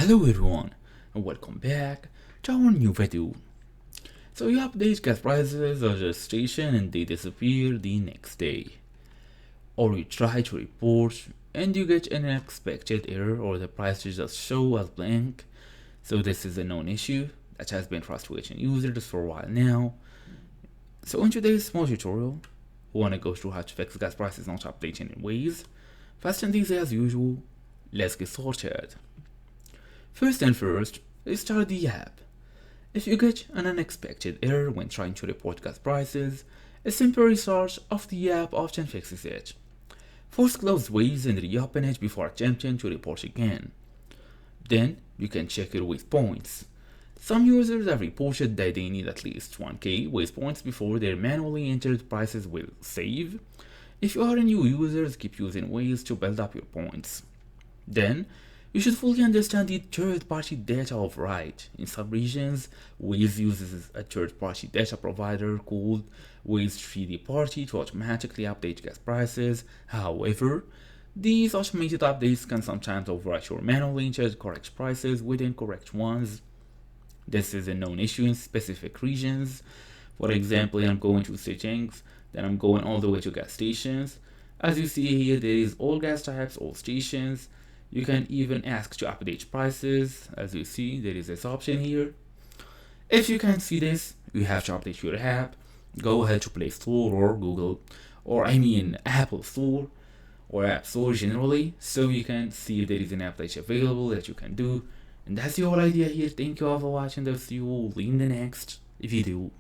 Hello everyone and welcome back to our new video. So you update gas prices at the station and they disappear the next day. Or you try to report and you get an unexpected error or the prices just show as blank. So this is a known issue that has been frustrating users for a while now. So in today's small tutorial, we want to go through how to fix gas prices not updating in Waze. Fast and easy as usual, let's get started. First and first, restart the app. If you get an unexpected error when trying to report gas prices, a simple restart of the app often fixes it. First close Waze and reopen it before attempting to report again. Then you can check your Waze points. Some users have reported that they need at least 1k Waze points before their manually entered prices will save. If you are a new user, keep using Waze to build up your points. Then, you should fully understand the third-party data override. In some regions, Waze uses a third-party data provider called Waze 3D Party to automatically update gas prices. However, these automated updates can sometimes overwrite your manually entered correct prices with incorrect ones. This is a known issue in specific regions. For example, I'm going to settings, then I'm going all the way to gas stations. As you see here, there is all gas types, all stations. You can even ask to update prices. As you see, there is this option here. If you can't see this, you have to update your app. Go ahead to Play Store or Google, or Apple Store or App Store generally, so you can see if there is an app that's available that you can do. And that's the whole idea here. Thank you all for watching. I'll see you all in the next video.